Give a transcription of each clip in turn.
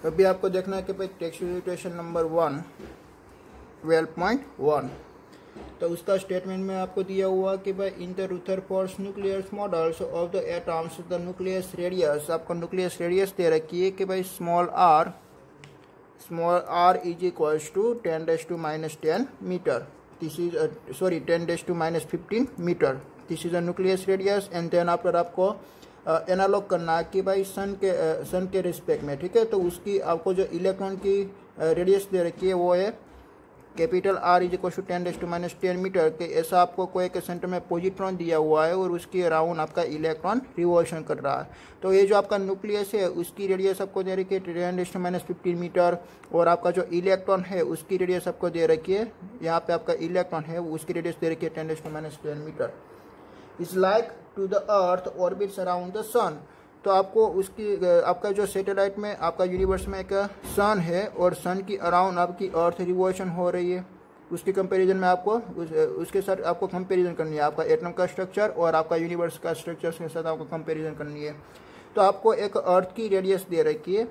अभी आपको देखना है कि भाई टेक्स्ट इक्वेशन नंबर 1 12.1, तो उसका स्टेटमेंट में आपको दिया हुआ कि भाई in the Rutherford nucleus models of the atoms the nucleus radius, आपको न्यूक्लियस रेडियस दे रखी है कि भाई small r is equals to 10⁻⁻10 metre, this is 10⁻⁻15 metre, this is a nucleus radius. And then after आपको एनालॉग करना है कि भाई सन के रिस्पेक्ट में, ठीक है। तो उसकी आपको जो इलेक्ट्रॉन की रेडियस दे रखी है वो है capital R is equal to 10⁻⁻10 metre के, ऐसा आपको कोई के सेंटर में पॉजिट्रॉन दिया हुआ है और उसके अराउंड आपका इलेक्ट्रॉन रिवॉल्यूशन कर रहा है। तो ये जो आपका न्यूक्लियस है उसकी रेडियस आपको दे रखी है 10⁻⁻15 मीटर, और आपका जो इलेक्ट्रॉन है उसकी रेडियस आपको दे रखी है, यहाँ पे आपका इलेक्ट्रॉन है उसकी रेडियस दे रखी है 10⁻10 metre. Is like to the earth orbits around the sun, तो आपको उसकी आपका जो सैटेलाइट में आपका यूनिवर्स में एक सन है और सन की अराउंड आपकी अर्थ रिवॉल्यूशन हो रही है, उसके कंपैरिजन में आपको उसके साथ आपको कंपैरिजन करनी है, आपका एटम का स्ट्रक्चर और आपका यूनिवर्स का स्ट्रक्चर के साथ आपको कंपैरिजन करनी है। तो आपको एक अर्थ की रेडियस दे रखी है,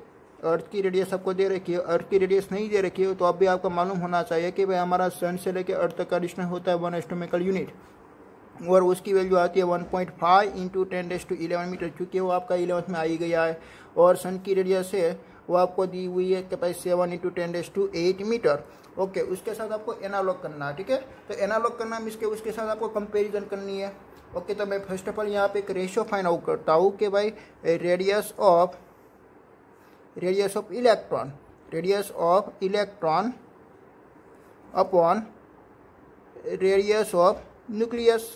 अर्थ की रेडियस आपको दे रखी है, अर्थ की रेडियस नहीं दे रखी है तो अब भी आपको मालूम होना चाहिए कि भाई हमारा सन से लेकर अर्थ तक का डिस्टेंस होता है 1 एस्ट्रोनॉमिकल यूनिट, और उसकी वैल्यू आती है 1.5 × 10⁻11 मीटर, क्योंकि वो आपका 11th में आई गया है। और सन की रेडियस है वो आपको दी हुई है कि भाई 7 × 10⁸ मीटर। ओके, उसके साथ आपको एनालॉग करना है, ठीक है। तो एनालॉग करना मीन्स के उसके साथ आपको कंपैरिजन करनी है। ओके, तो मैं फर्स्ट ऑफ ऑल यहाँ पे एक रेशियो फाइंड आउट करता हूँ कि भाई radius of electron upon radius of nucleus.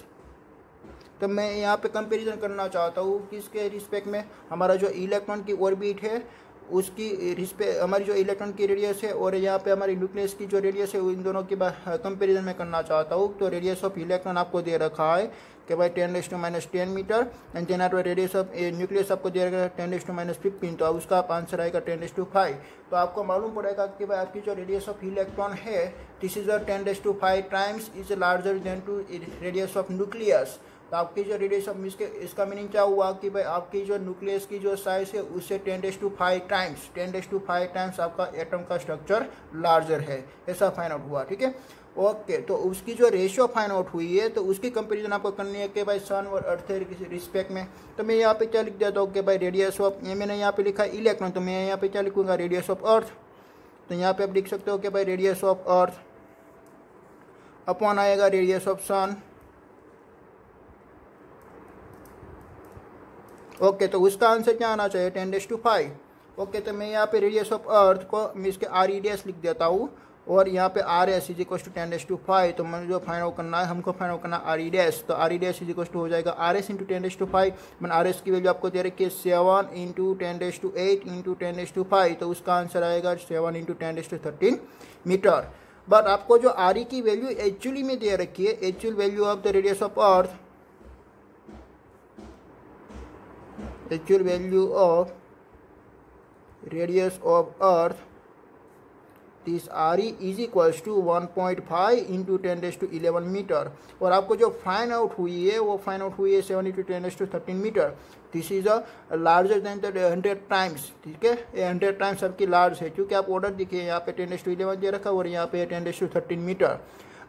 तो मैं यहाँ पे कंपैरिजन करना चाहता हूँ किसके रिस्पेक्ट में, हमारा जो इलेक्ट्रॉन की ऑर्बिट है उसकी रिस्पेक्ट, हमारी जो इलेक्ट्रॉन की रेडियस है और यहाँ पे हमारी न्यूक्लियस की जो रेडियस है इन दोनों की कंपैरिजन में करना चाहता हूँ। तो रेडियस ऑफ इलेक्ट्रॉन आपको दे रखा है कि भाई 10⁻10 मीटर, एंड देन आपको रेडियस ऑफ न्यूक्लियस आपको दे रखा है 10⁻15, तो उसका आंसर आएगा 10⁵। तो आपको मालूम पड़ेगा कि भाई आपकी जो रेडियस ऑफ इलेक्ट्रॉन है this is 10⁵ times is larger than to radius of nucleus. तो आपकी जो रेडियस ऑफ इसका मीनिंग क्या हुआ कि भाई आपकी जो न्यूक्लियस की जो साइज है उससे 10⁵ टाइम्स आपका एटम का स्ट्रक्चर लार्जर है, ऐसा फाइंड आउट हुआ, ठीक है। ओके, तो उसकी जो रेशियो फाइंड आउट हुई है तो उसकी कंपैरिजन आपको करनी है कि भाई सन और अर्थ के रिस्पेक्ट में। तो मैं यहाँ पे क्या लिख देता हूँ कि भाई रेडियस ऑफ, ये मैंने यहाँ पे लिखा इलेक्ट्रॉन, तो मैं यहाँ पे क्या लिखूंगा रेडियस ऑफ अर्थ। तो यहाँ पे आप लिख सकते हो कि भाई रेडियस ऑफ अर्थ अपॉन आएगा रेडियस ऑफ सन। ओके, तो उसका आंसर क्या आना चाहिए 10⁵। ओके, तो मैं यहाँ पे रेडियस ऑफ अर्थ को मैं इसके REDS लिख देता हूँ और यहाँ पे RS इज इक्वल टू 10⁵। तो मैंने जो फाइंड आउट करना है हमको फाइंड आउट करना REDS, तो REDS इज इक्वल टू हो जाएगा RS × 10⁵। मैंने RS की वैल्यू आपको दे रखी है 7 × 10⁸ × 10⁵, तो उसका आंसर आएगा 7 × 10⁻13 मीटर। बट आपको जो RE की वैल्यू एक्चुअली में दे रखी है, actual value of the radius of earth, actual value of radius of earth, this RE is equals to 1.5 × 10⁻11 metre, और आपको जो फाइंड आउट हुई है वो फाइंड आउट हुई है 7 × 10⁻13 मीटर। This is a larger than the 100 times, ठीक है। ये 100 टाइम्स आपकी लार्ज है, क्योंकि आप ऑर्डर देखिए यहाँ पे 10⁻11 दे रखा और यहाँ पे 10⁻13 मीटर।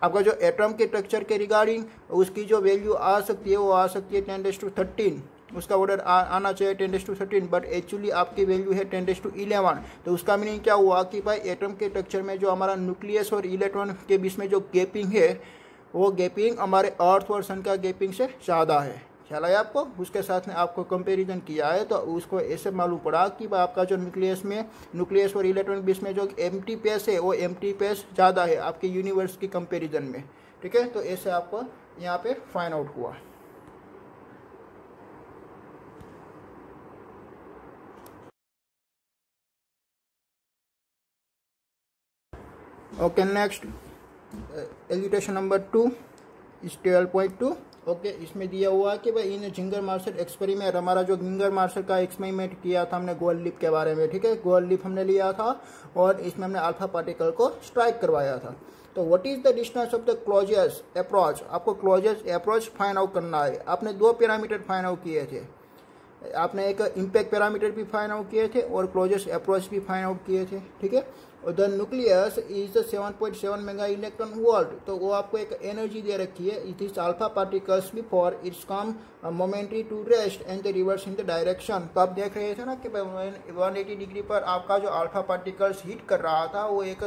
आपका जो एटम के स्ट्रक्चर के रिगार्डिंग उसकी जो वैल्यू आ सकती है वो आ सकती है 10⁻13, उसका ऑर्डर आना चाहिए 10⁻13, बट एक्चुअली आपकी वैल्यू है 10⁻11। तो उसका मीनिंग क्या हुआ कि भाई एटम के स्ट्रक्चर में जो हमारा न्यूक्लियस और इलेक्ट्रॉन के बीच में जो गैपिंग है वो गैपिंग हमारे अर्थ और सन का गैपिंग से ज़्यादा है। ख्याल आया आपको? उसके साथ में आपको कंपैरिजन किया है तो उसको ऐसे मालूम पड़ा कि आपका जो न्यूक्लियस और इलेक्ट्रॉन के बीच में जो एम्प्टी स्पेस है वो एम्प्टी स्पेस ज़्यादा है आपके यूनिवर्स की कंपैरिजन में, ठीक है। तो ऐसे आपको यहाँ पे फाइंड आउट हुआ। Okay, next iteration number 2 is 12.2। Okay, इसमें दिया हुआ है कि भाई इन जिंगर मार्शल एक्सपेरिमेंट, हमारा जो जिंगर मार्शल का एक्सपेरिमेंट किया था हमने गोल्ड लिप के बारे में, ठीक है। गोल्ड लिप हमने लिया था और इसमें हमने अल्फा पार्टिकल को स्ट्राइक करवाया था। तो what is the distance of the closest approach, आपको क्लोजेस्ट अप्रोच फाइंड आउट करना है। आपने 2 पैरामीटर फाइंड आउट किए थे, आपने एक इम्पैक्ट पैरामीटर भी फाइंड आउट किए थे और क्लोजेस्ट अप्रोच भी फाइंड आउट किए थे, ठीक है। और the nucleus is 7.7 mega electron volt, तो वो आपको एक एनर्जी दे रखी है। It is alpha particles before its come momentary to rest and the reverse in the direction. तो आप देख रहे थे ना कि 180 डिग्री पर आपका जो अल्फा पार्टिकल्स हिट कर रहा था वो एक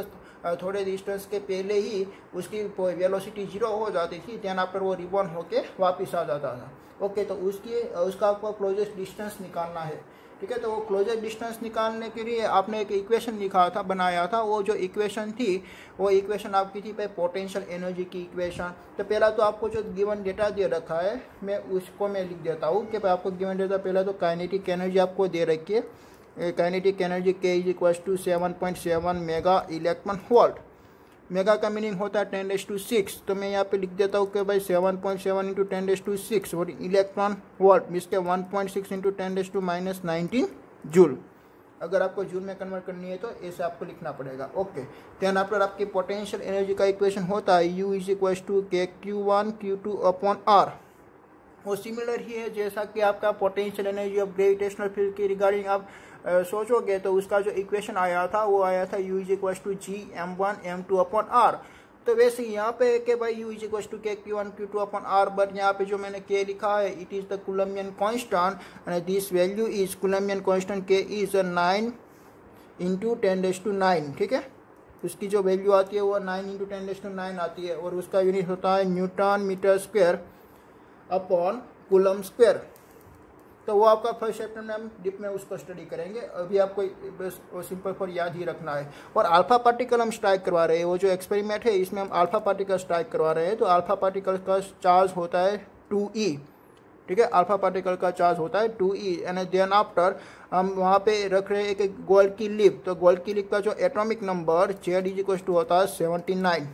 थोड़े डिस्टेंस के पहले ही उसकी वेलोसिटी 0 हो जाती थी, देन आफ्टर वो रिबॉर्न होके वापस आ जाता था। ओके, तो उसका आपको क्लोजेस्ट डिस्टेंस निकालना है, ठीक है। तो वो क्लोजेस्ट डिस्टेंस निकालने के लिए आपने एक इक्वेशन लिखा था, बनाया था। वो जो इक्वेशन थी वो इक्वेशन आपकी थी पोटेंशियल एनर्जी की इक्वेशन। तो पहला तो आपको जो गिवन डेटा दे रखा है मैं उसको लिख देता हूँ कि आपको गिवन डेटा पहला तो काइनेटिक एनर्जी आपको दे रखी है। Kinetic energy K = 7.7 mega electron volt. Mega का मीनिंग होता है 10⁶, तो मैं यहाँ पे लिख देता हूँ कि भाई 7.7 × 10⁶ और इलेक्ट्रॉन वोल्ट मीन्स के 1.6 × 10⁻⁻19 जूल। अगर आपको जूल में कन्वर्ट करनी है तो ऐसे आपको लिखना पड़ेगा। ओके, देन आफ्टर आपकी पोटेंशियल एनर्जी का इक्वेशन होता है U = KQ1 Q2/R। वो सिमिलर ही है जैसा कि आपका potential energy of gravitational field की रिगार्डिंग आप सोचोगे तो उसका जो इक्वेशन आया था वो आया था U = Gm1m2/R। तो वैसे यहाँ पे कि भाई U = KQ1 Q2/R, बट यहाँ पे जो मैंने K लिखा है it is the Coulombian constant and this value is Coulombian constant K is 9 × 10⁹, ठीक है। उसकी जो वैल्यू आती है वो 9 × 10⁹ आती है और उसका यूनिट होता है newton metre square upon coulomb square. तो वो आपका फर्स्ट चैप्टर में हम डिप में उसको स्टडी करेंगे। अभी आपको बस सिंपल फॉर याद ही रखना है। और अल्फा पार्टिकल हम स्ट्राइक करवा रहे हैं, वो जो एक्सपेरिमेंट है इसमें हम अल्फा पार्टिकल स्ट्राइक करवा रहे हैं। तो अल्फा पार्टिकल का चार्ज होता है 2e, ठीक है। अल्फा पार्टिकल का चार्ज होता है 2e एंड देन आफ्टर हम वहाँ पे रख रहे हैं एक गोल्ड की लिप। तो गोल्ड की लिप का जो एटॉमिक नंबर Z होता है 79।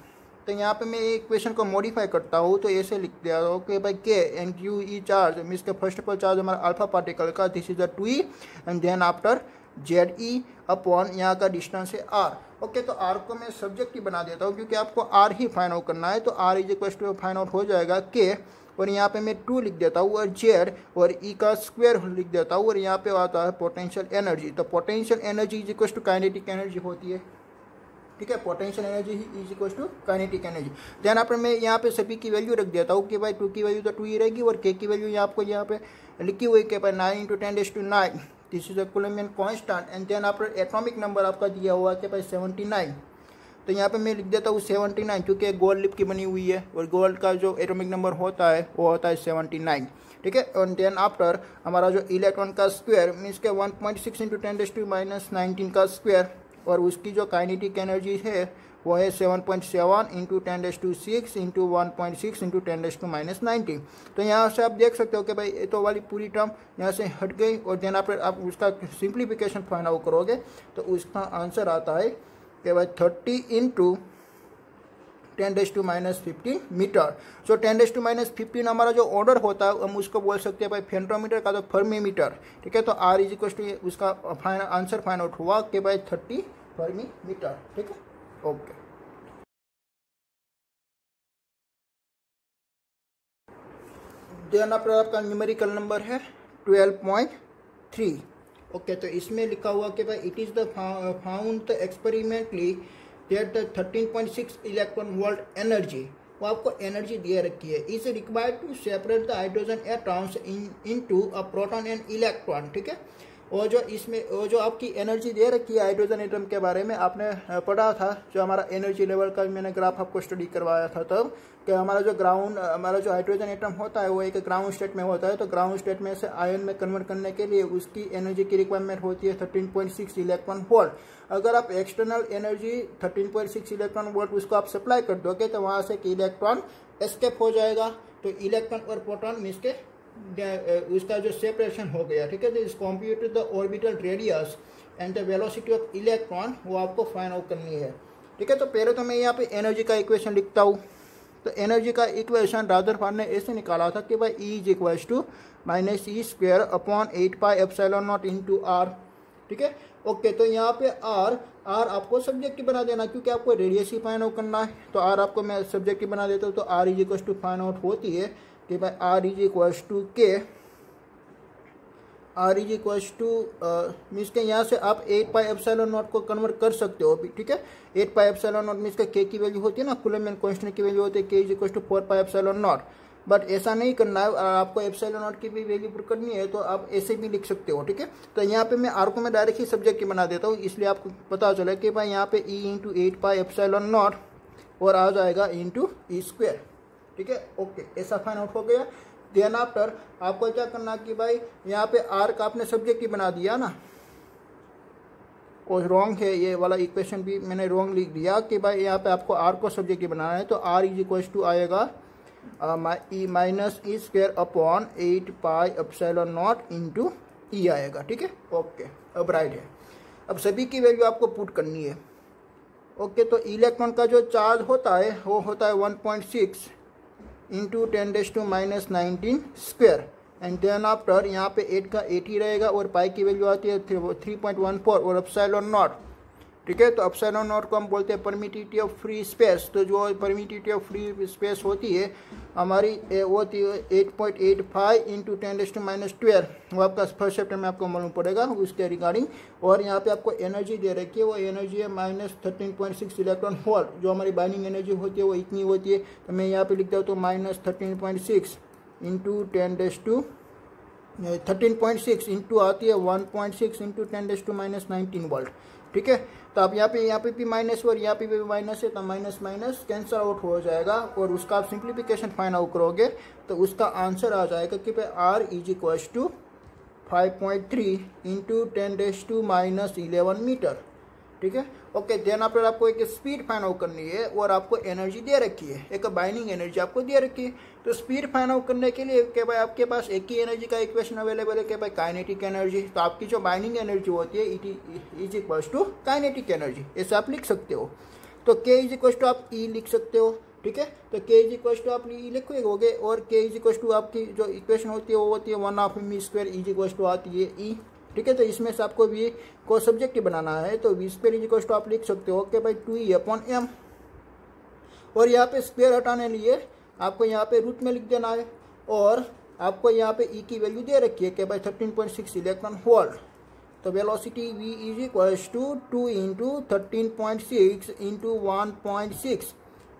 तो यहाँ पे मैं इक्वेशन को मॉडिफाई करता हूँ, तो ऐसे लिख दिया हूँ कि भाई K and QE charge means के फर्स्ट ऑफ ऑल चार्ज हमारा अल्फा पार्टिकल का this is the 2e and then after ZE upon यहाँ का डिस्टेंस है R। ओके, तो R को मैं सब्जेक्टिव बना देता हूँ क्योंकि आपको R ही फाइंड आउट करना है। तो R = फाइंड आउट हो जाएगा K और यहाँ पे मैं 2 लिख देता हूँ और Z और E का स्क्वायर लिख देता हूँ और यहाँ पे आता है पोटेंशियल एनर्जी। तो पोटेंशियल एनर्जी = काइनेटिक एनर्जी होती है, ठीक है। Potential energy = kinetic energy. Then after मैं यहाँ पे सभी की वैल्यू रख देता हूँ कि भाई 2 की वैल्यू तो 2 ही रहेगी और K की वैल्यू आपको यहाँ पे लिखी हुई कि भाई 9 × 10⁹ this is the Coulombian constant and then after atomic number आपका दिया हुआ कि भाई 79। तो यहाँ पे मैं लिख देता हूँ 79 क्योंकि गोल्ड लिप की बनी हुई है और गोल्ड का जो एटॉमिक नंबर होता है वो होता है 79, ठीक है। और देन आफ्टर हमारा जो इलेक्ट्रॉन का स्क्वायर मीन्स के 1.6 × 10⁻⁹ का स्क्वायर और उसकी जो काइनेटिक एनर्जी है वो है 7.7 × 10⁶ इंटू 1.6 × 10⁻⁹। तो यहाँ से आप देख सकते हो कि भाई ये तो वाली पूरी टर्म यहाँ से हट गई और देन आप उसका सिंप्लीफिकेशन फाइंड आउट करोगे तो उसका आंसर आता है कि भाई 30 × 10⁻⁻15 मीटर। सो 10⁻⁻15 हमारा जो ऑर्डर होता है हम उसको बोल सकते हैं भाई फेंटोमीटर का तो फर्मी मीटर, ठीक है। तो R = उसका आंसर फाइंड आउट हुआ कि भाई 30 फर्मी मीटर, ठीक है। ओके, देन आपका न्यूमेरिकल नंबर है 12.3। ओके, तो इसमें लिखा हुआ कि भाई it is the found experimentally that the 13.6 electron volt energy, वो आपको एनर्जी दिए रखी है, is required to separate the hydrogen atoms into a proton and electron, ठीक है। और जो इसमें वो जो आपकी एनर्जी दे रखी है हाइड्रोजन एटम के बारे में आपने पढ़ा था, जो हमारा एनर्जी लेवल का मैंने ग्राफ आपको स्टडी करवाया था तब कि हमारा जो हाइड्रोजन एटम होता है वो एक ग्राउंड स्टेट में होता है। तो ग्राउंड स्टेट में से आयन में कन्वर्ट करने के लिए उसकी एनर्जी की रिक्वायरमेंट होती है 13.6 इलेक्ट्रॉन वोल्ट। अगर आप एक्सटर्नल एनर्जी 13.6 इलेक्ट्रॉन वोल्ट उसको आप सप्लाई कर दोगे तो वहाँ से एक इलेक्ट्रॉन एस्केप हो जाएगा। तो इलेक्ट्रॉन और प्रोटॉन मीन्स के उसका जो सेपरेशन हो गया, ठीक है। तो इस computer the orbital radius and the velocity of electron वो आपको फाइंड आउट करनी है, ठीक है। तो पहले तो मैं यहाँ पे एनर्जी का इक्वेशन लिखता हूँ। तो एनर्जी का इक्वेशन रादरफोर्ड ने ऐसे निकाला था कि भाई E = -E² upon 8πε0 into R, ठीक है। ओके, तो यहाँ पे R आपको सब्जेक्टिव बना देना क्योंकि आपको रेडियस ही फाइंड आउट करना है। तो R आपको मैं सब्जेक्टिव बना देता हूँ। तो R = फाइंड आउट होती है कि भाई R = K R is equals to means के यहाँ से आप 8 पाई एप्सिलॉन नॉट को कन्वर्ट कर सकते हो अभी, ठीक है। 8 पाई एप्सिलॉन नॉट मीन्स के के की वैल्यू होती है ना, कूलम्ब कांस्टेंट की वैल्यू होती है K is equals to 4 pi epsilon naught. But ऐसा नहीं करना है, आपको एप्सिलॉन नॉट की भी वैल्यू पुट करनी है तो आप ऐसे भी लिख सकते हो, ठीक है। तो यहाँ पे मैं आर को मैं डायरेक्ट ही सब्जेक्ट की बना देता हूँ, इसलिए आपको पता चले कि भाई यहाँ पे E into 8 pi epsilon not और आ जाएगा इंटू ई स्क्वायर, ठीक है। ओके, ऐसा फाइंड आउट हो गया। देन आफ्टर आपको क्या करना कि भाई यहाँ पे आर का आपने सब्जेक्ट ही बना दिया ना, और रॉन्ग है ये वाला इक्वेशन भी मैंने रॉन्ग लिख दिया कि भाई यहाँ पे आपको आर को सब्जेक्ट ही बनाना है। तो आर इज इक्वल टू आएगा e minus e square upon 8 pi epsilon naught into e आएगा, ठीक है। ओके, अब राइट है। अब सभी की वैल्यू आपको पुट करनी है। ओके, तो इलेक्ट्रॉन का जो चार्ज होता है वो होता है 1.6 into 10⁻⁻19 square and then after यहाँ पे 8 का 8 ही रहेगा और पाई की वैल्यू आती है 3.14 और एप्सिलॉन नॉट, ठीक है। तो एप्सिलॉन नॉट को हम बोलते हैं परमिटिविटी ऑफ फ्री स्पेस। तो जो परमिटिविटी ऑफ फ्री स्पेस होती है हमारी वो होती है 8.85 इंटू 10⁻12, वो आपका फर्स्ट चैप्टर में आपको मालूम पड़ेगा उसके रिगार्डिंग। और यहाँ पे आपको एनर्जी दे रखी है, वो एनर्जी है -13.6 इलेक्ट्रॉन वोल्ट। जो हमारी बाइंडिंग एनर्जी होती है वो इतनी होती है, तो मैं यहाँ पे लिखता हूँ तो -13.6 इंटू 13.6 इंटू आती है 1.6 इंटू 10⁻19 वोल्ट, ठीक है। तो आप यहाँ पे भी माइनस और यहाँ पे भी माइनस है, तो माइनस माइनस कैंसल आउट हो जाएगा और उसका आप सिंप्लीफिकेशन फाइंड आउट करोगे तो उसका आंसर आ जाएगा कि भाई R is equal to 5.3 into 10⁻11 metre, ठीक है। ओके, देन आफ्टर आपको एक स्पीड फाइंड आउट करनी है और आपको एनर्जी दे रखी है, एक बाइंडिंग एनर्जी आपको दे रखी है। तो स्पीड फाइंड आउट करने के लिए कि भाई आपके पास एक ही एनर्जी का इक्वेशन अवेलेबल है कि भाई काइनेटिक एनर्जी। तो आपकी जो बाइंडिंग एनर्जी होती है it is equal to kinetic energy, ऐसे आप लिख सकते हो। तो के इज इक्वल टू आप ई लिख सकते हो, ठीक है। तो के इज इक्वल टू आप ई लिखोगे और के इज इक्वल टू आपकी जो इक्वेशन होती है वो होती है 1/2 मी स्क्वायर इज इक्वल टू आती है ई, ठीक है। तो इसमें से आपको वी को सब्जेक्ट बनाना है, तो v square is equal to आप लिख सकते हो कि भाई 2e/m। और यहाँ पे स्क्वायर हटाने लिए आपको यहाँ पे रूट में लिख देना है और आपको यहाँ पे ई की वैल्यू दे रखी है कि भाई 13.6 इलेक्ट्रॉन वोल्ट। तो velocity v is equal to 2 into 13.6 into 1.6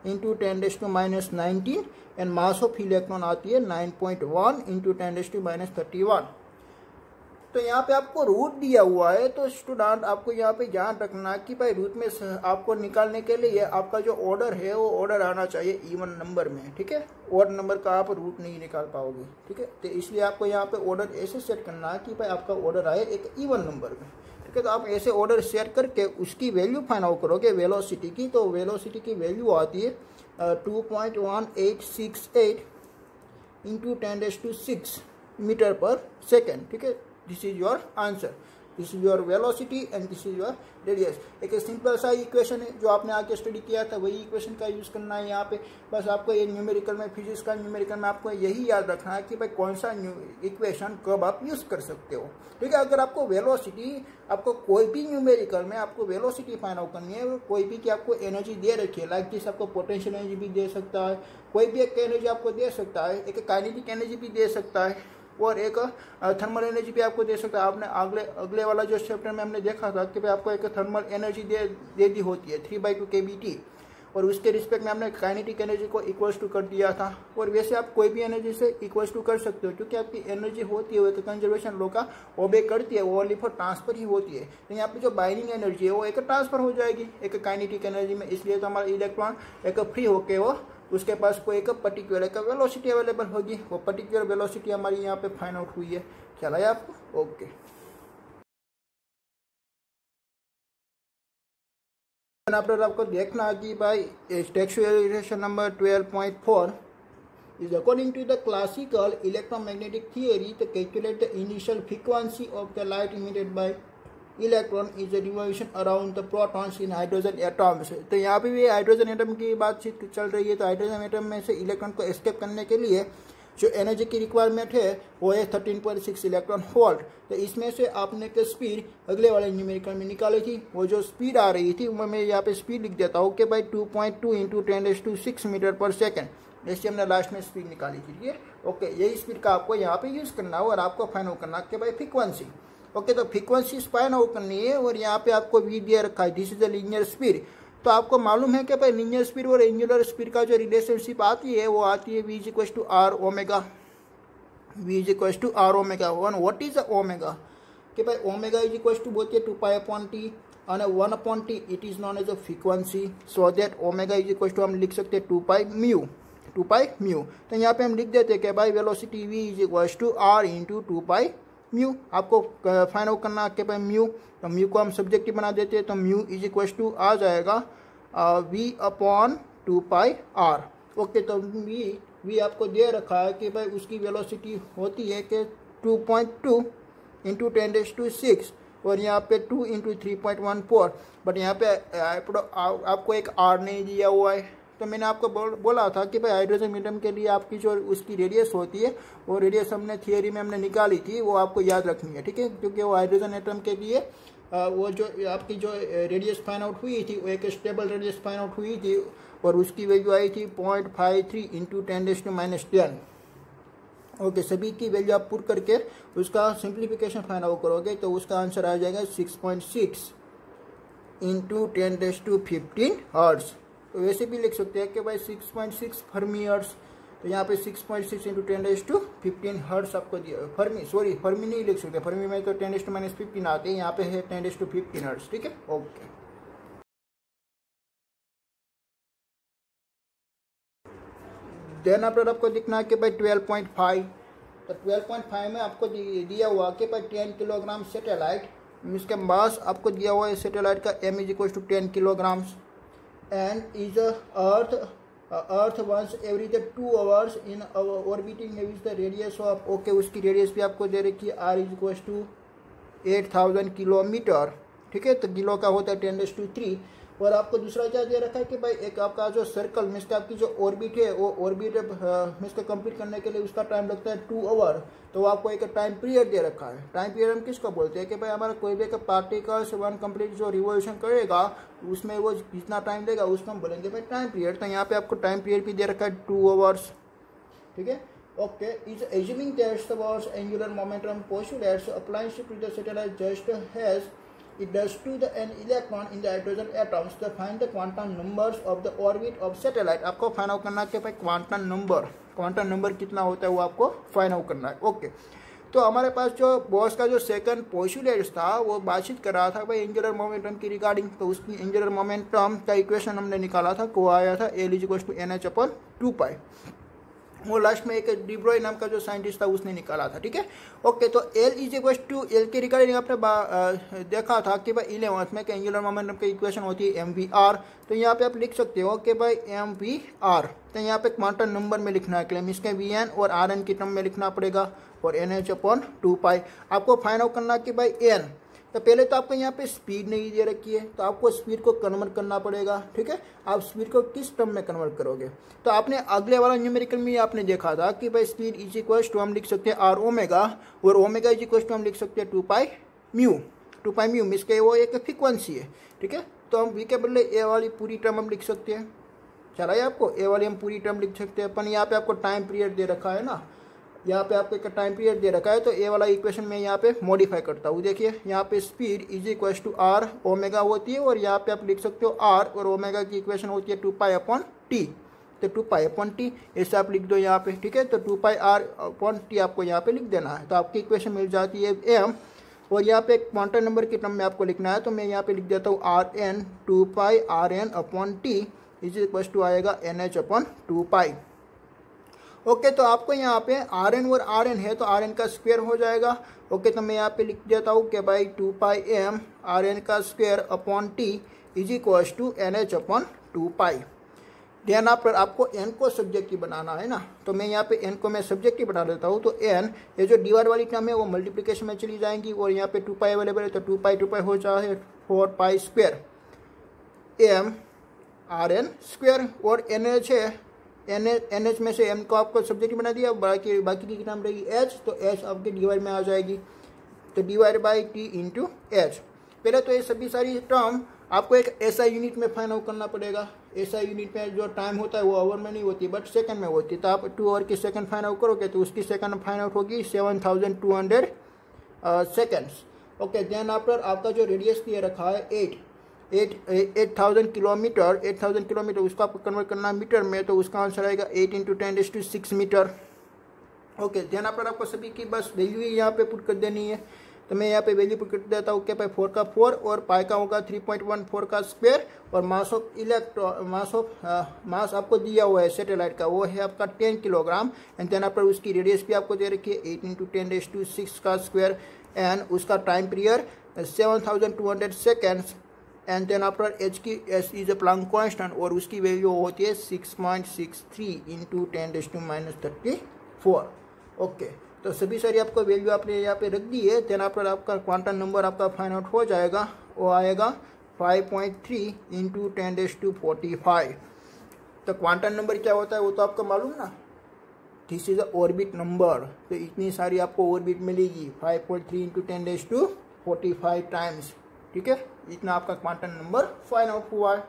into 10⁻19 and mass of electron आती है 9.1 इंटू 10⁻31। तो यहाँ पे आपको रूट दिया हुआ है, तो स्टूडेंट आपको यहाँ पे ध्यान रखना कि भाई रूट में आपको निकालने के लिए आपका जो ऑर्डर है वो ऑर्डर आना चाहिए इवन नंबर में, ठीक है। ऑड नंबर का आप रूट नहीं निकाल पाओगे, ठीक है। तो इसलिए आपको यहाँ पे ऑर्डर ऐसे सेट करना है कि भाई आपका ऑर्डर आए एक इवन नंबर में, ठीक है। तो आप ऐसे ऑर्डर सेट करके उसकी वैल्यू फाइंड आउट करोगे वेलोसिटी की। तो वेलोसिटी की वैल्यू आती है 2.1868 इंटू 10⁻6 मीटर पर सेकेंड, ठीक है। This is your answer, this is your velocity and this is your radius. एक सिंपल सा इक्वेशन है जो आपने आगे स्टडी किया था, वही इक्वेशन का यूज करना है यहाँ पे। बस आपको ये न्यूमेरिकल में, फिजिक्स का न्यूमेरिकल में आपको यही याद रखना है कि भाई कौन सा इक्वेशन कब आप यूज कर सकते हो, ठीक है। अगर आपको वेलोसिटी, आपको कोई भी न्यूमेरिकल में आपको वेलोसिटी फाइंड आउट करनी है, कोई भी कि आपको एनर्जी दे रखी है, लाइक दिस आपको पोटेंशियल एनर्जी भी दे सकता है, कोई भी एक एनर्जी आपको दे सकता है, एक काइनेटिक एनर्जी भी दे सकता है और एक थर्मल एनर्जी भी आपको दे सकता है। आपने अगले वाला जो चैप्टर में हमने देखा था कि भाई आपको एक थर्मल एनर्जी दे दी होती है 3/2 kBt और उसके रिस्पेक्ट में हमने काइनेटिक एनर्जी को इक्वल्स टू कर दिया था। और वैसे आप कोई भी एनर्जी से इक्वल्स टू कर सकते हो, क्योंकि आपकी एनर्जी होती है वो एक कंजर्वेशन लॉ का ओबे करती है, वो ओनली फॉर ट्रांसफर ही होती है। तो यहाँ पे जो बाइंडिंग एनर्जी है वो एक ट्रांसफर हो जाएगी एक काइनेटिक एनर्जी में, इसलिए तो हमारा इलेक्ट्रॉन एक फ्री होके वो उसके पास कोई एक पर्टिकुलर एक वेलोसिटी अवेलेबल होगी, वो पर्टिकुलर वेलोसिटी हमारी यहाँ पे फाइंड आउट हुई है। चला है आपको? ओके। आफ्टर आपको देखना कि भाई textual equation number 12.4 is according to the classical electromagnetic theory to calculate the initial frequency of the light emitted by electron is a revolution around the protons in hydrogen atoms. तो यहाँ पे भी hydrogen atom की बातचीत चल रही है। तो हाइड्रोजन एटम में से इलेक्ट्रॉन को एस्केप करने के लिए जो एनर्जी की रिक्वायरमेंट है वो है 13.6 इलेक्ट्रॉन वोल्ट। तो इसमें से आपने के स्पीड अगले वाले न्यूमेरिकल में निकाली थी, वो जो स्पीड आ रही थी वो मैं यहाँ पे स्पीड लिख देता हूँ कि भाई 2.2 इंटू 10⁻6 मीटर पर सेकेंड, जैसे हमने लास्ट में स्पीड निकाली थी, ठीक है। ओके, यही स्पीड का आपको यहाँ पे यूज़ करना हो और आपको फाइंड आउट करना कि भाई फ्रीक्वेंसी। ओके, तो फ्रीक्वेंसी फाइंड आउट करनी है और यहाँ पे आपको वी दिया रखा है, this is the linear speed. तो आपको मालूम है कि भाई लीनियर स्पीड और एंगुलर स्पीड का जो रिलेशनशिप आती है वो आती है v = r omega, v = r omega. What is omega कि भाई ओमेगा बोलते हैं 2π/t और 1/t it is known as a frequency. So that omega हम लिख सकते हैं 2π म्यू। तो यहाँ पे हम लिख देते हैं कि भाई वेलोसिटी v = r × 2π म्यू। आपको फाइंड आउट करना कि भाई म्यू, तो म्यू को हम सब्जेक्टिव बना देते हैं, तो म्यू = आ जाएगा v/2πr। ओके, तो v आपको दे रखा है कि भाई उसकी वेलोसिटी होती है कि 2.2 × 10⁶, और यहाँ पे 2 × 3.14, बट यहाँ पे आपको एक r नहीं दिया हुआ है। तो मैंने आपको बोला था कि भाई हाइड्रोजन एटम के लिए आपकी जो उसकी रेडियस होती है वो रेडियस हमने थियरी में हमने निकाली थी, वो आपको याद रखनी है, ठीक है। क्योंकि वो हाइड्रोजन एटम के लिए वो जो आपकी जो रेडियस फाइंड आउट हुई थी वो एक स्टेबल रेडियस फाइंड आउट हुई थी और उसकी वैल्यू आई थी 0.53 × 10⁻⁻। ओके, सभी की वैल्यू आप पुट करके उसका सिंप्लीफिकेशन फाइंड आउट करोगे तो उसका आंसर आ जाएगा 6.6 × 10⁻15 हर्ट्ज। तो वैसे भी लिख सकते हैं कि भाई 6.6 फर्मी हर्ट्ज। तो यहाँ पे 6.6 × 10⁻15 हर्ट्ज आपको दिया। फर्मी नहीं लिख सकते, फर्मी में तो 10⁻15 आते हैं, यहाँ पे है 10⁻15 हर्ट्ज, ठीक है। ओके, देन आफ्टर आपको दिखना है कि भाई 12.5। तो 12.5 में आपको दिया हुआ कि भाई 10 किलोग्राम सेटेलाइट, इसके मास आपको दिया हुआ है सेटेलाइट का m = 10 kilograms and is earth once every 2 hours in orbiting with the radius of okay, उसकी रेडियस भी आपको दे रखी है r = 8000 किलोमीटर, ठीक है। तो किलो का होता है 10⁻3। और आपको दूसरा क्या दे रखा है कि भाई एक आपका जो सर्कल मीन्स का आपकी जो ऑर्बिट है वो ऑर्बिट मीन्स का कंप्लीट करने के लिए उसका टाइम लगता है 2 आवर। तो आपको एक टाइम पीरियड दे रखा है। टाइम पीरियड हम किसको बोलते हैं कि भाई हमारा कोई भी एक पार्टिकल्स वन कंप्लीट जो रिवोल्यूशन करेगा उसमें वो जितना टाइम लेगा उसको हम बोलेंगे भाई टाइम पीरियड। तो यहाँ पे आपको टाइम पीरियड भी दे रखा है 2 आवर्स, ठीक है। Okay, is assuming that the words angular momentum postulates applying to the satellite just has it does to the an electron in the hydrogen atoms to find the quantum numbers of the orbit of satellite। आपको find out करना है कि भाई quantum number कितना होता है वो आपको फाइंड आउट करना है। ओके, तो हमारे पास जो बॉस का जो सेकंड पोस्टुलेट था वो बातचीत कर रहा था भाई एंगुलर मोमेंटम की रिगार्डिंग। तो उसकी एंगुलर मोमेंटम का इक्वेशन हमने निकाला था, को आया था L = NH/2π। वो लास्ट में एक डिब्रॉय नाम का जो साइंटिस्ट था उसने निकाला था, ठीक है। ओके, तो L के रिगार्डिंग आपने देखा था कि भाई 11th में एंगुलर मोमेंटम की इक्वेशन होती है mvr। तो यहाँ पे आप लिख सकते हो कि भाई mvr, तो यहाँ पे क्वांटम नंबर में लिखना है क्लेम, इसके vn और rn की टर्म में लिखना पड़ेगा और NH/2π। आपको फाइंड आउट करना कि भाई n, तो पहले तो आपको यहाँ पे स्पीड नहीं दे रखी है तो आपको स्पीड को कन्वर्ट करना पड़ेगा, ठीक है। आप स्पीड को किस टर्म में कन्वर्ट करोगे? तो आपने अगले वाला न्यूमेरिकल में आपने देखा था कि भाई स्पीड = हम लिख सकते हैं r ओमेगा और ओमेगा = हम लिख सकते हैं 2π म्यू मिस के वो एक फ्रीक्वेंसी है, ठीक है। तो हम v के बदले ए वाली पूरी टर्म हम लिख सकते हैं। चला है आपको, ए वाली हम पूरी टर्म लिख सकते हैं। अपन यहाँ पे आपको टाइम पीरियड दे रखा है ना, यहाँ पे आपको एक टाइम पीरियड दे रखा है, तो ए वाला इक्वेशन में यहाँ पे मॉडिफाई करता हूँ। देखिए यहाँ पे स्पीड = r ओमेगा होती है और यहाँ पे आप लिख सकते हो r और ओमेगा की इक्वेशन होती है 2π/t। तो 2π/t ऐसे आप लिख दो यहाँ पे, ठीक है। तो 2πr/t आपको यहाँ पे लिख देना है, तो आपकी इक्वेशन मिल जाती है m। और यहाँ पे क्वांटम नंबर की टर्म में आपको लिखना है, तो मैं यहाँ पे लिख देता हूँ rn 2πrn/t = आएगा NH/2π। ओके, तो आपको यहाँ पे Rn और Rn है तो Rn का स्क्वायर हो जाएगा। ओके, तो मैं यहाँ पे लिख देता हूँ कि भाई 2πm Rn² = NH/2π। ध्यान आपको n को सब्जेक्टिव बनाना है ना, तो मैं यहाँ पे n को मैं सब्जेक्टिव बना देता हूँ। तो n ये जो डिवाइड वाली टर्म है वो मल्टीप्लिकेशन में चली जाएंगी और यहाँ पे 2π अवेलेबल है तो 2π हो जाए 4π² m Rn² और NH है, NH में से m को आपको सब्जेक्टिव बना दिया, बाकी की टर्म रहेगी h, तो h आपके डिवाइड में आ जाएगी, तो डिवाइड बाई t × h। पहले तो ये सभी सारी टर्म आपको एक SI यूनिट में फाइंड आउट करना पड़ेगा। ऐसा यूनिट में जो टाइम होता है वो आवर में नहीं होती बट सेकंड में होती है। तो आप 2 आवर की सेकंड फाइंड आउट करोगे तो उसकी सेकंड फाइंड आउट होगी 7200 सेकेंड्स। ओके, देन आफ्टर आपका जो रेडियस दिए रखा है 8000 किलोमीटर, उसको आपको कन्वर्ट करना है मीटर में, तो उसका आंसर आएगा 8 × 10⁶ मीटर। ओके, देन आफ्टर आपको सभी की बस वैल्यू ही यहाँ पे पुट कर देनी है। तो मैं यहाँ पे वैल्यू पुट कर देता हूँ, क्या पाई 4 का 4 और पाई का होगा 3.14 का स्क्वायर, और मास आपको दिया हुआ है सैटेलाइट का, वो है आपका 10 किलोग्राम। एंड देन आफ्टर उसकी रेडियस भी आपको दे रखी है 8 × 10⁶ का स्क्वायर, एंड उसका time period 7200 seconds. And then after H is a Planck constant और उसकी वैल्यू होती है 6.63 × 10⁻34। ओके, तो सभी सारी आपको वैल्यू आपने यहाँ पे रख दी है। देन आफ्टर आपका क्वांटम नंबर आपका फाइंड आउट हो जाएगा, वो आएगा 5.3 × 10⁻45। तो क्वांटम नंबर क्या होता है वो तो आपको मालूम ना, this is a orbit number. तो इतनी सारी आपको ऑर्बिट मिलेगी 5.3 × 10⁻45 टाइम्स। ठीक है, इतना आपका क्वांटम नंबर फाइंड आउट हुआ है।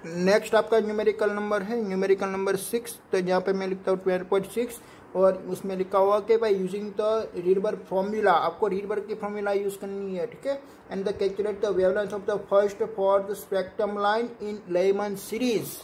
नेक्स्ट आपका न्यूमेरिकल नंबर है, न्यूमेरिकल नंबर 6। तो यहाँ पे मैं लिखता हूँ 12.6 और उसमें लिखा हुआ कि भाई यूजिंग द रीडबर्ग फॉर्मूला, आपको रीडबर्ग की फॉर्मूला यूज करनी है। ठीक है, and the calculate the wavelength of the first for the spectrum line in Lyman series.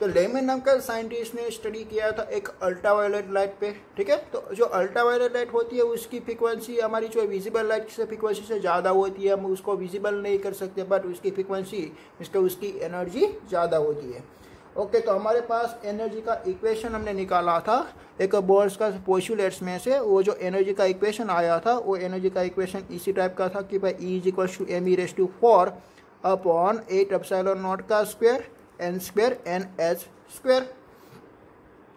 तो लेमन नाम का साइंटिस्ट ने स्टडी किया था एक अल्ट्रावायलेट लाइट पे। ठीक है, तो जो अल्ट्रावायलेट लाइट होती है उसकी फ्रीक्वेंसी हमारी जो विजिबल लाइट से फ्रीक्वेंसी से ज़्यादा होती है, हम उसको विजिबल नहीं कर सकते, बट उसकी फ्रीक्वेंसी उसकी एनर्जी ज़्यादा होती है। ओके, तो हमारे पास एनर्जी का इक्वेशन हमने निकाला था एक बोर्स का पोस्टुलेट्स में से। वो जो एनर्जी का इक्वेशन आया था वो एनर्जी का इक्वेशन इसी टाइप का था कि भाई E = mE⁴ अपॉन 8ε0 का स्क्वायर n² NH²।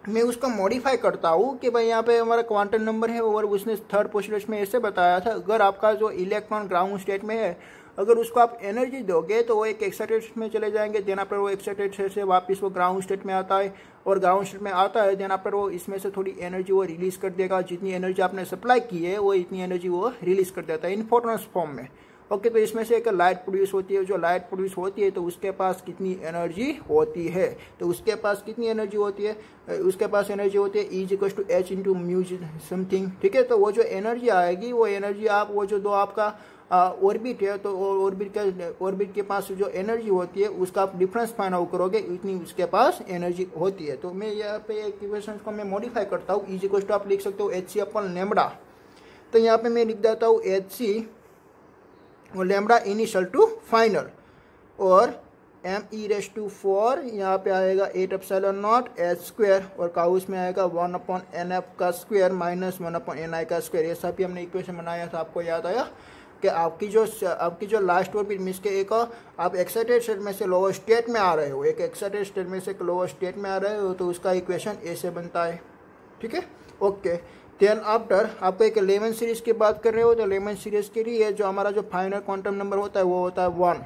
मैं उसको मॉडिफाई करता हूँ कि भाई यहाँ पे हमारा क्वांटम नंबर है और उसने थर्ड पोस्टुलेट में ऐसे बताया था, अगर आपका जो इलेक्ट्रॉन ग्राउंड स्टेट में है, अगर उसको आप एनर्जी दोगे तो वो एक एक्साइटेड स्टेट में चले जाएंगे। देन आफ्टर वो एक्साइटेड स्टेट से वापस वो ग्राउंड स्टेट में आता है, और ग्राउंड स्टेट में आता है देन आफ्टर वो इसमें से थोड़ी एनर्जी वो रिलीज कर देगा। जितनी एनर्जी आपने सप्लाई की है वो इतनी एनर्जी वो रिलीज कर देता है इन फोटॉन्स फॉर्म में। ओके, तो इसमें से एक लाइट प्रोड्यूस होती है। जो लाइट प्रोड्यूस होती है तो उसके पास कितनी एनर्जी होती है, तो उसके पास कितनी एनर्जी होती है, उसके पास एनर्जी होती है E = H × μ समथिंग। ठीक है, तो वो जो एनर्जी आएगी वो एनर्जी आप वो जो दो आपका ऑर्बिट है, तो ऑर्बिट के पास जो एनर्जी होती है उसका आप डिफरेंस फाइंड आउट करोगे, इतनी उसके पास एनर्जी होती है। तो मैं यहाँ पे इक्वेशन को मैं मॉडिफाई करता हूँ। E आप लिख सकते हो hc/λ। तो यहाँ पे मैं लिख देता हूँ hc और लैम्बडा इनिशियल टू फाइनल, और mE⁴ यहाँ पे आएगा 8ε0 h², और काउस में आएगा 1/nf का स्क्वायर माइनस 1/ni का स्क्वायर। ऐसा भी हमने इक्वेशन बनाया था, आपको याद आया कि आपकी जो लास्ट ऑर्बिट मीन्स के एक आप एक्साइटेड स्टेट में से लोअर स्टेट में आ रहे हो, एक एक्साइटेड स्टेट में से लोअर स्टेट में आ रहे हो, तो उसका इक्वेशन ऐसे बनता है। ठीक है, ओके। देन आफ्टर आपको एक लेमन सीरीज की बात कर रहे हो, तो लेमन सीरीज के लिए जो हमारा जो फाइनल क्वांटम नंबर होता है वो होता है 1।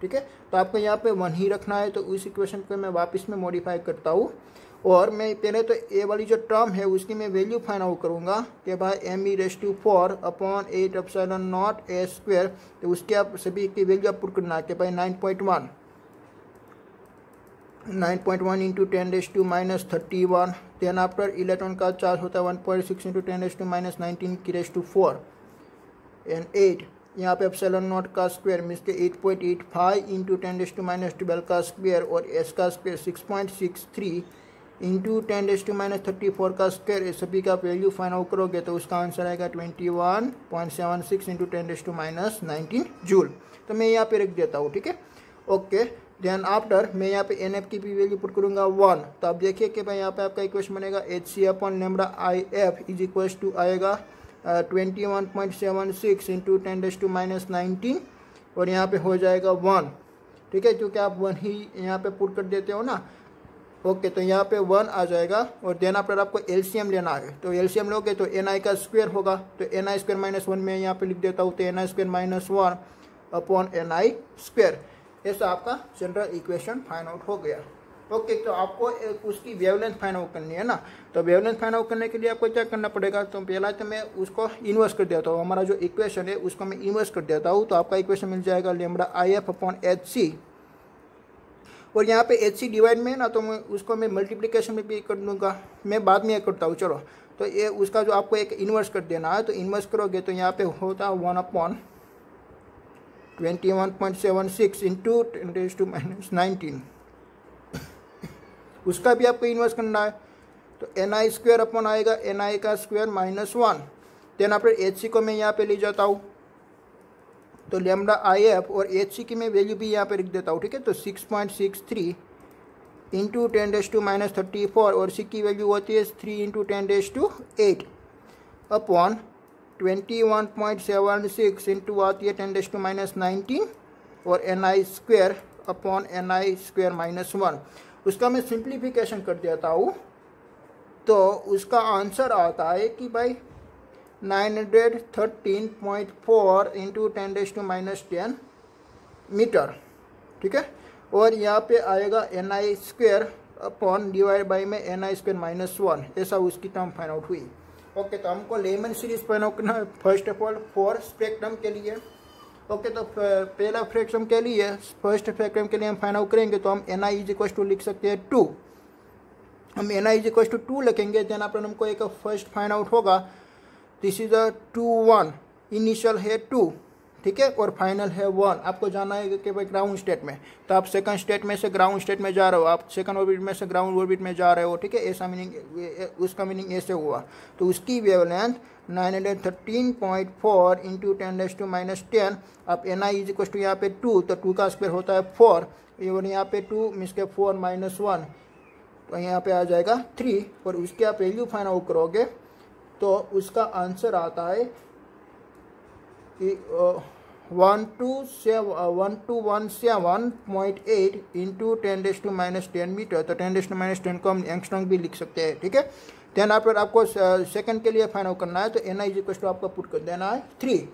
ठीक है, तो आपको यहाँ पे 1 ही रखना है। तो उस इक्वेशन को मैं वापस में मॉडिफाई करता हूँ, और मैं पहले तो ए वाली जो टर्म है उसकी मैं वैल्यू फाइंड आउट करूँगा कि भाई mE⁴ अपॉन 8ε0 h²। तो उसके आप सभी की वैल्यू आप पुट करना है कि भाई 9.1 × 10⁻31। देन आफ्टर इलेक्ट्रॉन का चार्ज होता है 1.6 × 10⁻19 एंड 8। यहाँ पे ε0 का स्क्वायर मीन्स के 8.85 × 10⁻12 का स्क्वायर, और s का स्क्वायर 6.63 × 10⁻34 का स्क्वायर। इस सभी का वैल्यू फाइंड आउट करोगे तो उसका आंसर आएगा 21.76 × 10⁻19 जूल। तो मैं यहाँ पे रख देता हूँ। ठीक है, ओके। देन आफ्टर मैं यहाँ पे NF की भी वैल्यू पुट करूँगा 1। तो आप देखिए कि भाई यहाँ पे आपका इक्वेशन बनेगा hc/λIF = आएगा 21.76 × 10⁻19, और यहाँ पे हो जाएगा 1। ठीक है, क्योंकि आप 1 ही यहाँ पे पुट कर देते हो ना। ओके, तो यहाँ पे 1 आ जाएगा, और देन आफ्टर आपको LCM लेना है। तो LCM लोगे तो ni का स्क्वायर होगा, तो ni² - 1 में यहाँ पे लिख देता हूँ, तो ni² - 1 अपॉन ni²। ऐसा आपका जनरल इक्वेशन फाइंड आउट हो गया। ओके, तो आपको उसकी वेवलेंथ फाइंड आउट करनी है ना। तो वेवलेंथ फाइंड आउट करने के लिए आपको क्या करना पड़ेगा, तो पहला तो मैं उसको इन्वर्स कर देता हूँ, हमारा जो इक्वेशन है उसको मैं इन्वर्स कर देता हूँ। तो आपका इक्वेशन मिल जाएगा लैम्ब्डा IF अपॉन HC, और यहाँ पे HC डिवाइड में ना, तो मैं उसको मैं मल्टीप्लिकेशन में भी कर दूंगा, मैं बाद में करता हूँ। चलो, तो ये उसका जो आपको एक इन्वर्स कर देना है, तो इन्वर्स करोगे तो यहाँ पे होता है 1/21.76 इंटू 10⁻⁹ उसका भी आपको इन्वर्स करना है। तो NI स्क्वायर अपॉन आएगा NI का स्क्वायर -1। देन आफ्टर HC को मैं यहाँ पे ले जाता हूँ, तो लैम्ब्डा IF और HC की मैं वैल्यू भी यहाँ पे लिख देता हूँ, ठीक है। तो 6.63 इंटू 10⁻34 और C की वैल्यू होती है 3 इंटू 10⁸ अपॉन 21.76 इंटू आती है 10⁻⁹ और NI square upon NI square -1। उसका मैं सिंप्लीफिकेशन कर देता हूँ, तो उसका आंसर आता है कि भाई 913.4 इंटू 10⁻⁻10 मीटर, ठीक है। और यहाँ पे आएगा NI square upon divide by में NI स्क्वायर -1, ऐसा उसकी टर्म फाइंड आउट हुई। ओके, तो हमको लेमन सीरीज फाइंड आउट करना है first of all for spectrum के लिए। ओके, तो पहला स्पेक्ट्रम के लिए, फर्स्ट स्पेक्ट्रम के लिए हम फाइंड आउट करेंगे, तो हम NI = लिख सकते हैं 2। हम NI = 2 लिखेंगे, देन अपन हमको एक फर्स्ट फाइंड आउट होगा, दिस इज 2 1, इनिशियल है 2, ठीक है, और फाइनल है 1। आपको जाना है कि भाई ग्राउंड स्टेट में, तो आप सेकंड स्टेट में से ग्राउंड स्टेट में जा रहे हो, आप सेकंड ऑर्बिट में से ग्राउंड ऑर्बिट में जा रहे हो, ठीक है। ऐसा मीनिंग, उसका मीनिंग ऐसे हुआ। तो उसकी वेवलेंथ 913.4 इंटू 10⁻⁻10। अब NI = यहाँ पे 2, तो 2 का स्क्वायर होता है 4, और यहाँ पे 2 मीन्स के 4 - 1, तो यहाँ पे आ जाएगा 3, और उसके आप वैल्यू फाइंड आउट करोगे तो उसका आंसर आता है कि 1217.8 इंटू 10⁻⁻10 मीटर। तो 10⁻⁻10 को हम एंगस्ट्रॉम भी लिख सकते हैं, ठीक है। देन आपको सेकंड के लिए फाइंड आउट करना है, तो NI = आपको पुट कर देना है 3,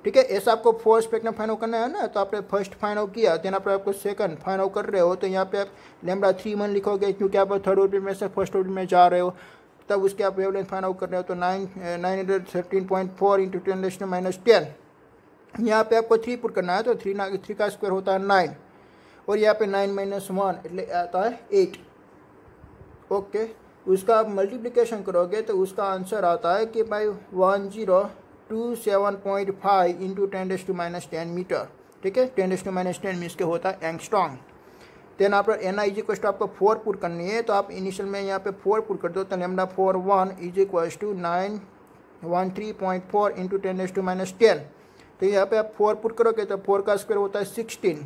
ठीक है। ऐसा आपको फोर्थ स्पेक्ट्रम फाइंड आउट करना है ना, तो आपने फर्स्ट फाइंड आउट किया, देन आपको सेकंड फाइंड आउट कर रहे हो, तो यहाँ पे आप लैम्ब्डा 3 लिखोगे, क्योंकि आप थर्ड ऑर्बिट में से फर्स्ट ऑर्बिट में जा रहे हो, तब उसके आप वेवलेंथ फाइंड आउट कर रहे हो। तो 913.4 इंटू 10⁻⁻10, यहाँ पे आपको 3 पुट करना है, तो 3 का स्क्वायर होता है 9, और यहाँ पे 9 - 1 એટલે आता है 8। ओके, उसका आप मल्टीप्लिकेशन करोगे तो उसका आंसर आता है कि भाई 1027.5 इंटू 10⁻⁻10 मीटर, ठीक है। 10⁻⁻10 मीन्स के होता है एंगस्ट्रॉम। देन आप NI = आपको 4 पुट करनी है, तो आप इनिशियल में यहाँ पे 4 पुट कर दो, तो लैम्ब्डा 41 = 913.4 इंटू 10⁻⁻10। तो यहाँ पे आप 4 पुट करोगे तो 4 का स्क्वायर होता है 16,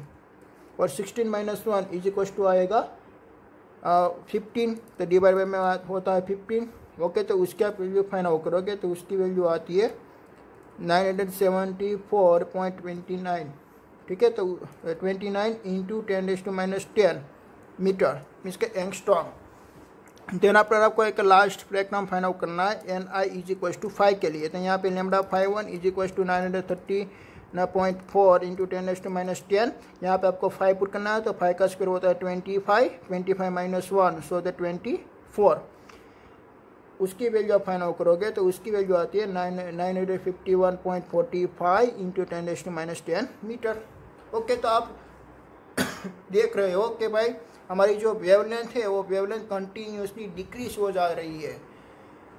और 16 - 1 = आएगा 15, तो डिवाइड बाई में होता है 15। ओके, तो उसकी आप वैल्यू फाइंड आउट करोगे तो उसकी वैल्यू आती है 974.29, ठीक है। तो 29 इंटू 10⁻⁻10 मीटर मीन्स के एंगस्ट्रॉम। देन आपको एक लास्ट स्पेक्ट्रम फाइंड आउट करना है NI = 5 के लिए, तो यहाँ पे लैम्ब्डा 51 = 930.4 इंटू 10⁻⁻10, यहाँ पे आपको 5 पुट करना है, तो 5 का स्क्वायर होता है 25, 25 - 1 सो दैट 24। उसकी वैल्यू आप फाइंड आउट करोगे तो उसकी वैल्यू आती है 951.45 इंटू 10⁻⁻10 मीटर। ओके, तो आप देख रहे हो कि भाई हमारी जो वेवलेंथ है वो वेवलेंथ कंटिन्यूसली डिक्रीज हो जा रही है।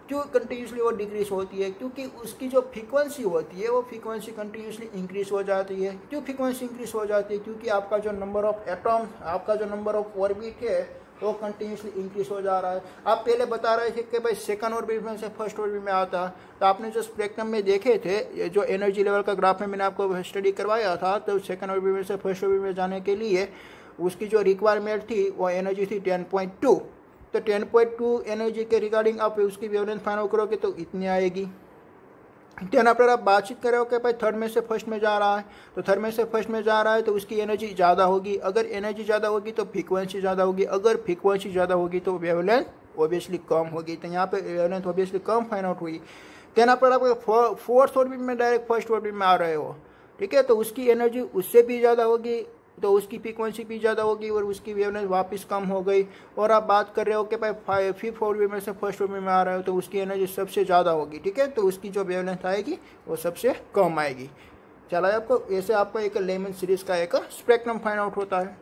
क्यों कंटिन्यूसली वो डिक्रीज होती है? क्योंकि उसकी जो फ्रीक्वेंसी होती है वो फ्रीक्वेंसी कंटिन्यूसली इंक्रीज हो जाती है। क्यों फ्रीक्वेंसी इंक्रीज हो जाती है? क्योंकि आपका जो नंबर ऑफ एटॉम, आपका जो नंबर ऑफ ऑर्बिट है वो कंटिन्यूसली इंक्रीज हो जा रहा है। आप पहले बता रहे थे कि भाई सेकंड ऑर्बिट में से फर्स्ट ऑर्बिट में आता, तो आपने जो स्पेक्ट्रम में देखे थे, जो एनर्जी लेवल का ग्राफ में मैंने आपको स्टडी करवाया था, तो सेकंड ऑर्बिट में से फर्स्ट ऑर्बिट में जाने के लिए उसकी जो रिक्वायरमेंट थी वो एनर्जी थी 10.2। तो 10.2 एनर्जी के रिगार्डिंग आप उसकी वेवलेंथ फाइंड आउट करोगे तो इतनी आएगी। देन आफ्टर आप बातचीत करें कि भाई थर्ड में से फर्स्ट में जा रहा है, तो थर्ड में से फर्स्ट में जा रहा है तो उसकी एनर्जी ज़्यादा होगी। अगर एनर्जी ज़्यादा होगी तो फ्रीक्वेंसी ज़्यादा होगी, अगर फ्रीक्वेंसी ज़्यादा होगी तो वेवलेंथ ऑब्वियसली कम होगी। तो यहाँ पे वेवलेंथ ऑब्वियसली कम फाइंड आउट हुई। देन आफ्टर आप फोर्थ ऑर्बिट में डायरेक्ट फर्स्ट ऑर्बिट में आ रहे हो, ठीक है, तो उसकी एनर्जी उससे भी ज़्यादा होगी, तो उसकी फ्रीक्वेंसी भी ज़्यादा होगी और उसकी वेवलेंथ वापस कम हो गई। और आप बात कर रहे हो कि भाई 5th ऑर्बिट में से फर्स्ट ऑर्बिट में आ रहा है तो उसकी एनर्जी सबसे ज़्यादा होगी, ठीक है, तो उसकी जो वेवलेंथ आएगी वो सबसे कम आएगी। चला आपको ऐसे आपको एक लेमन सीरीज का एक स्पेक्ट्रम फाइंड आउट होता है।